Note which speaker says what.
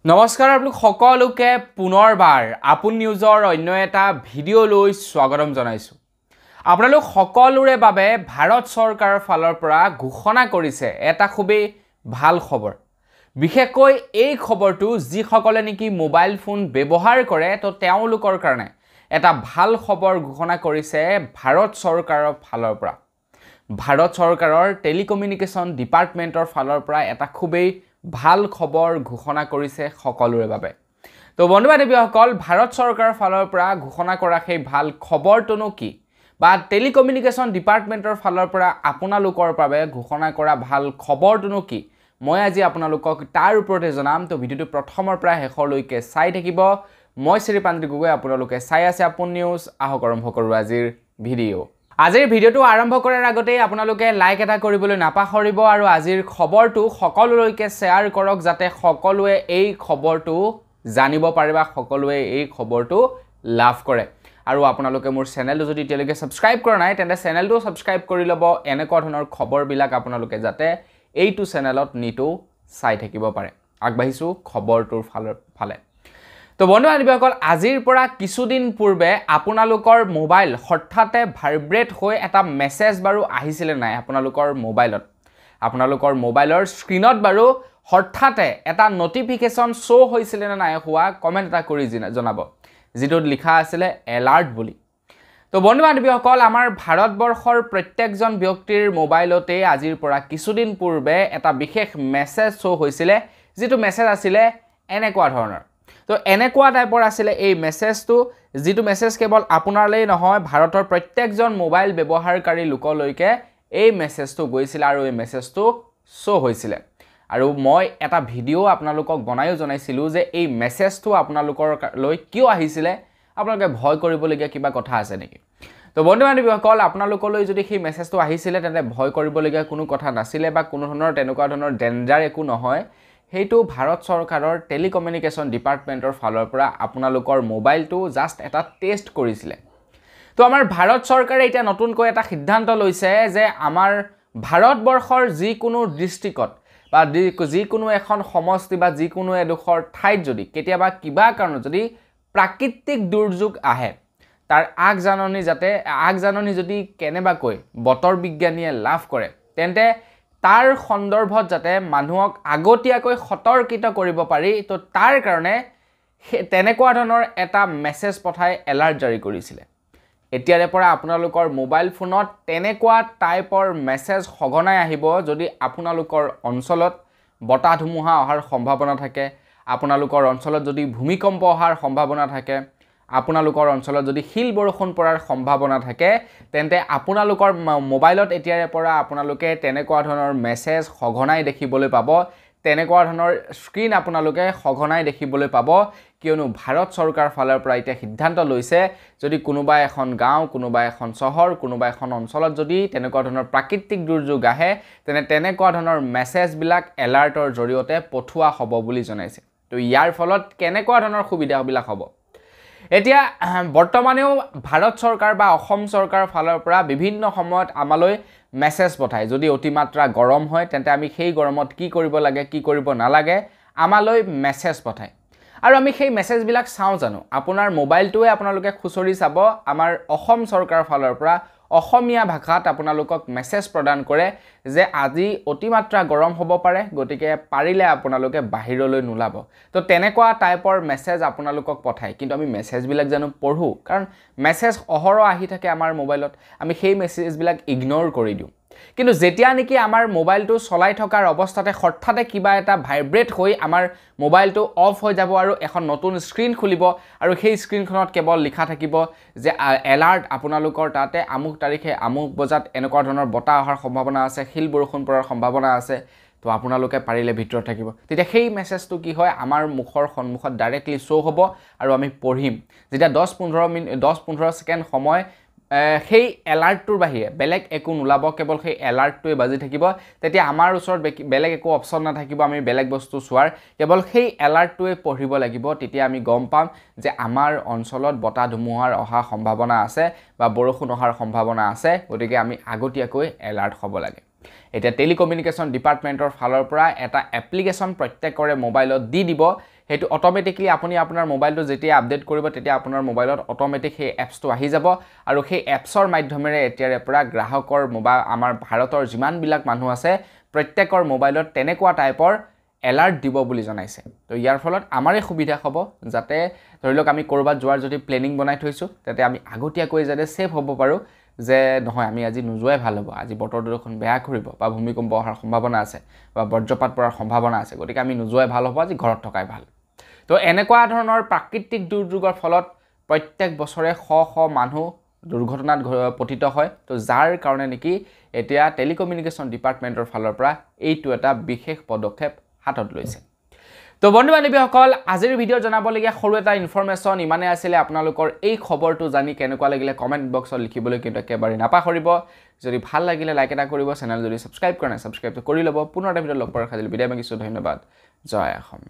Speaker 1: নমস্কাৰ আপোনালোক সকলোকে পুনৰবাৰ আপোন নিউজৰ অন্য এটা ভিডিঅ' লৈ স্বাগতম জনাইছো। আপোনালোক সকলোৰে বাবে ভাৰত চৰকাৰৰ ফালৰ পৰা ঘোষণা কৰিছে এটা খুবেই ভাল খবৰ। বিশেষকৈ এই খবৰটো যিসকলে নেকি মোবাইল ফোন ব্যৱহাৰ কৰে তো তেওঁলোকৰ কাৰণে এটা ভাল খবৰ ঘোষণা কৰিছে ভাৰত চৰকাৰৰ ফালৰ পৰা। ভাৰত চৰকাৰৰ টেলিকমিউনিকেশ্যন ডিপাৰ্টমেণ্টৰ ফালৰ পৰা এটা খুবেই ভাল খবৰ ঘোষণা কৰিছে সকলোৰে বাবে। তো বন্ধু বান্ধৱীসকল, ভাৰত চৰকাৰৰ ফালৰ পৰা ঘোষণা কৰা সেই ভাল খবৰটোনো কি বা টেলিকমিউনিকেশ্যন ডিপাৰ্টমেণ্টৰ ফালৰ পৰা আপোনালোকৰ বাবে ঘোষণা কৰা ভাল খবৰটোনো কি, মই আজি আপোনালোকক তাৰ ওপৰতে জনাম। তো ভিডিঅ'টো প্ৰথমৰ পৰা শেষলৈকে চাই থাকিব। মই শ্ৰীপান্দ্ৰী গগৈ, আপোনালোকে চাই আছে আপোন নিউজ। আহক আৰম্ভ কৰোঁ আজিৰ ভিডিঅ'। আজিৰ ভিডিঅ'টো আৰম্ভ কৰাৰ আগতে আপোনালোকে লাইক এটা কৰিবলৈ নাপাহৰিব আৰু আজিৰ খবৰটো সকলোলৈকে শ্বেয়াৰ কৰক যাতে সকলোৱে এই খবৰটো জানিব পাৰে বা সকলোৱে এই খবৰটো লাভ কৰে। আৰু আপোনালোকে মোৰ চেনেলটো যদি এতিয়ালৈকে ছাবস্ক্ৰাইব কৰা নাই তেন্তে চেনেলটো ছাবস্ক্ৰাইব কৰি ল'ব, এনেকুৱা ধৰণৰ খবৰবিলাক আপোনালোকে যাতে এইটো চেনেলত নিতৌ চাই থাকিব পাৰে। আগবাঢ়িছোঁ খবৰটোৰ ফালে। তো বন্ধু বান্ধৱীসকল, আজিৰ পৰা কিছুদিন পূৰ্বে আপোনালোকৰ মোবাইল হঠাতে ভাইব্ৰেট হৈ এটা মেছেজ বাৰু আহিছিলে নাই আপোনালোকৰ মোবাইলত? আপোনালোকৰ মোবাইলৰ স্ক্ৰীনত বাৰু হঠাতে এটা নটিফিকেশ্যন শ্ব' হৈছিলে নে নাই হোৱা কমেণ্ট এটা কৰি জনাব, যিটোত লিখা আছিলে এলাৰ্ট বুলি। তো বন্ধু বান্ধৱীসকল, আমাৰ ভাৰতবৰ্ষৰ প্ৰত্যেকজন ব্যক্তিৰ মোবাইলতে আজিৰ পৰা কিছুদিন পূৰ্বে এটা বিশেষ মেছেজ শ্ব' হৈছিলে, যিটো মেছেজ আছিলে এনেকুৱা ধৰণৰ। তো এনেকুৱা টাইপৰ আছিলে এই মেছেজটো, যিটো মেছেজ কেৱল আপোনালেই নহয় ভাৰতৰ প্ৰত্যেকজন মোবাইল ব্যৱহাৰকাৰী লোকলৈকে এই মেছেজটো গৈছিলে আৰু এই মেছেজটো শ্ব' হৈছিলে। আৰু মই এটা ভিডিঅ' আপোনালোকক বনায়ো জনাইছিলোঁ যে এই মেছেজটো আপোনালোকলৈ কিয় আহিছিলে, আপোনালোকে ভয় কৰিবলগীয়া কিবা কথা আছে নেকি? তো বন্ধু বান্ধৱীসকল, আপোনালোকলৈ যদি সেই মেছেজটো আহিছিলে তেন্তে ভয় কৰিবলগীয়া কোনো কথা নাছিলে বা কোনো ধৰণৰ তেনেকুৱা ধৰণৰ ডেঞ্জাৰ একো নহয়। সেইটো ভাৰত চৰকাৰৰ টেলিকমিউনিকেশ্যন ডিপাৰ্টমেণ্টৰ ফালৰ পৰা আপোনালোকৰ মোবাইলটো জাষ্ট এটা টেষ্ট কৰিছিলে। তো আমাৰ ভাৰত চৰকাৰে এতিয়া নতুনকৈ এটা সিদ্ধান্ত লৈছে যে আমাৰ ভাৰতবৰ্ষৰ যিকোনো ডিষ্ট্ৰিক্টত বা যিকোনো এখন সমষ্টি বা যিকোনো এডোখৰ ঠাইত যদি কেতিয়াবা কিবা কাৰণত যদি প্ৰাকৃতিক দুৰ্যোগ আহে, তাৰ আগজাননী যদি কেনেবাকৈ বতৰ বিজ্ঞানীয়ে লাভ কৰে, তেন্তে তাৰ সন্দৰ্ভত যাতে মানুহক আগতীয়াকৈ সতৰ্কিত কৰিব পাৰি। তো তাৰ কাৰণে তেনেকুৱা ধৰণৰ এটা মেছেজ পঠাই এলাৰ্ট জাৰি কৰিছিলে। এতিয়াৰে পৰা আপোনালোকৰ মোবাইল ফোনত তেনেকুৱা টাইপৰ মেছেজ সঘনাই আহিব যদি আপোনালোকৰ অঞ্চলত বতাহ ধুমুহা অহাৰ সম্ভাৱনা থাকে, আপোনালোকৰ অঞ্চলত যদি ভূমিকম্প অহাৰ সম্ভাৱনা থাকে, আপোনালোকৰ অঞ্চলত যদি শিল বৰষুণ পৰাৰ সম্ভাৱনা থাকে, তেন্তে আপোনালোকৰ মোবাইলত এতিয়াৰে পৰা আপোনালোকে তেনেকুৱা ধৰণৰ মেছেজ সঘনাই দেখিবলৈ পাব। তেনেকুৱা ধৰণৰ স্ক্ৰীন আপোনালোকে সঘনাই দেখিবলৈ পাব, কিয়নো ভাৰত চৰকাৰৰ ফালৰ পৰা এতিয়া সিদ্ধান্ত লৈছে যদি কোনোবা এখন গাঁও, কোনোবা এখন চহৰ, কোনোবা এখন অঞ্চলত যদি তেনেকুৱা ধৰণৰ প্ৰাকৃতিক দুৰ্যোগ আহে, তেনে তেনেকুৱা ধৰণৰ মেছেজবিলাক এলাৰ্টৰ জৰিয়তে পঠোৱা হ'ব বুলি জনাইছে। তো ইয়াৰ ফলত কেনেকুৱা ধৰণৰ সুবিধাবিলাক হ'ব? এতিয়া বৰ্তমানেও ভাৰত চৰকাৰ বা অসম চৰকাৰৰ ফালৰ পৰা বিভিন্ন সময়ত আমালৈ মেছেজ পঠায়। যদি অতিমাত্ৰা গৰম হয় তেন্তে আমি সেই গৰমত কি কৰিব লাগে, কি কৰিব নালাগে, আমালৈ মেছেজ পঠায়। আৰু আমি সেই মেছেজবিলাক চাওঁ জানো? আপোনাৰ মোবাইলটোৱে আপোনালোকে খুচৰি চাব, আমাৰ অসম চৰকাৰৰ ফালৰ পৰা অসমীয়া ভাষাত আপোনালোকক মেছেজ প্ৰদান কৰে যে আজি অতিমাত্ৰা গৰম হ'ব পাৰে, গতিকে পাৰিলে আপোনালোকে বাহিৰলৈ নোলাব। তো তেনেকুৱা টাইপৰ মেছেজ আপোনালোকক পঠায়। কিন্তু আমি মেছেজবিলাক জানো পঢ়োঁ? কাৰণ মেছেজ অহৰহ আহি থাকে আমাৰ মোবাইলত, আমি সেই মেছেজবিলাক ইগন'ৰ কৰি দিওঁ। কিন্তু যেতিয়া নেকি আমাৰ মোবাইলটো চলাই থকাৰ অৱস্থাতে হঠাতে কিবা এটা ভাইব্ৰেট হৈ আমাৰ মোবাইলটো অফ হৈ যাব আৰু এখন নতুন স্ক্ৰীন খুলিব আৰু সেই স্ক্ৰীনখনত কেৱল লিখা থাকিব যে এলাৰ্ট, আপোনালোকৰ তাতে আমুক তাৰিখে আমুক বজাত এনেকুৱা ধৰণৰ বতাহ অহাৰ সম্ভাৱনা আছে, শিল বৰষুণ পৰাৰ সম্ভাৱনা আছে, তো আপোনালোকে পাৰিলে ভিতৰত থাকিব। তেতিয়া সেই মেছেজটো কি হয়, আমাৰ মুখৰ সন্মুখত ডাইৰেক্টলি শ্ব' হ'ব আৰু আমি পঢ়িম। যেতিয়া 10-15 ছেকেণ্ড সময় সেই এলাৰ্টটোৰ বাহিৰে বেলেগ একো নোলাব, কেৱল সেই এলাৰ্টটোৱে বাজি থাকিব, তেতিয়া আমাৰ ওচৰত বেলেগ একো অপশ্যন নাথাকিব আমি বেলেগ বস্তু চোৱাৰ, কেৱল সেই এলাৰ্টটোৱে পঢ়িব লাগিব। তেতিয়া আমি গম পাম যে আমাৰ অঞ্চলত বতাহ ধুমুহাৰ অহাৰ সম্ভাৱনা আছে বা বৰষুণ অহাৰ সম্ভাৱনা আছে, গতিকে আমি আগতীয়াকৈ এলাৰ্ট হ'ব লাগে। এতিয়া টেলিকমিউনিকেশ্যন ডিপাৰ্টমেণ্টৰ ফালৰ পৰা এটা এপ্লিকেশ্যন প্ৰত্যেকৰে মোবাইলত দি দিব। সেইটো অটোমেটিকলি আপুনি আপোনাৰ মোবাইলটো যেতিয়া আপডেট কৰিব তেতিয়া আপোনাৰ মোবাইলত অটোমেটিক সেই এপছটো আহি যাব আৰু সেই এপছৰ মাধ্যমেৰে এতিয়াৰে পৰা গ্ৰাহকৰ মোবাইল আমাৰ ভাৰতৰ যিমানবিলাক মানুহ আছে প্ৰত্যেকৰ মোবাইলত তেনেকুৱা টাইপৰ এলাৰ্ট দিব বুলি জনাইছে তো ইয়াৰ ফলত আমাৰে সুবিধা হ'ব যাতে ধৰি লওক আমি কৰবাত যোৱাৰ যদি প্লেনিং বনাই থৈছো তাতে আমি আগতীয়াকৈ যাতে সেফ হ'ব পাৰো যে নহয় আমি আজি নোযোৱাই ভাল হ'ব আজি বতৰটো দেখোন বেয়া কৰিব বা ভূমিকম্প অহাৰ সম্ভাৱনা আছে বা বজ্ৰপাত পৰাৰ সম্ভাৱনা আছে গতিকে আমি নোযোৱাই ভাল হ'ব আজি ঘৰত থকাই ভাল তো এনেকুৱা ধৰণৰ প্ৰাকৃতিক দুৰ্যোগৰ ফলত প্ৰত্যেক বছৰে শ শ মানুহ দুৰ্ঘটনাত পতিত হয় তো যাৰ কাৰণে নেকি এতিয়া টেলিকমিউনিকেশ্যন ডিপাৰ্টমেণ্টৰ ফালৰ পৰা এইটো এটা বিশেষ পদক্ষেপ হাতত লৈছে তো বন্ধু বান্ধৱীসকল আজিৰ ভিডিঅ' জনাবলগীয়া সৰু এটা ইনফৰমেশ্যন ইমানে আছিলে আপোনালোকৰ এই খবৰটো জানি কেনেকুৱা লাগিলে কমেণ্ট বক্সত লিখিবলৈ কিন্তু একেবাৰে নাপাহৰিব যদি ভাল লাগিলে লাইক এটা কৰিব চেনেল যদি ছাবস্ক্ৰাইব কৰা নাই ছাবস্ক্ৰাইবটো কৰি ল'ব পুনৰ এটা ভিডিঅ' লগ পোৱাৰ খালি বিদায় মাগিছোঁ ধন্যবাদ জয় অসম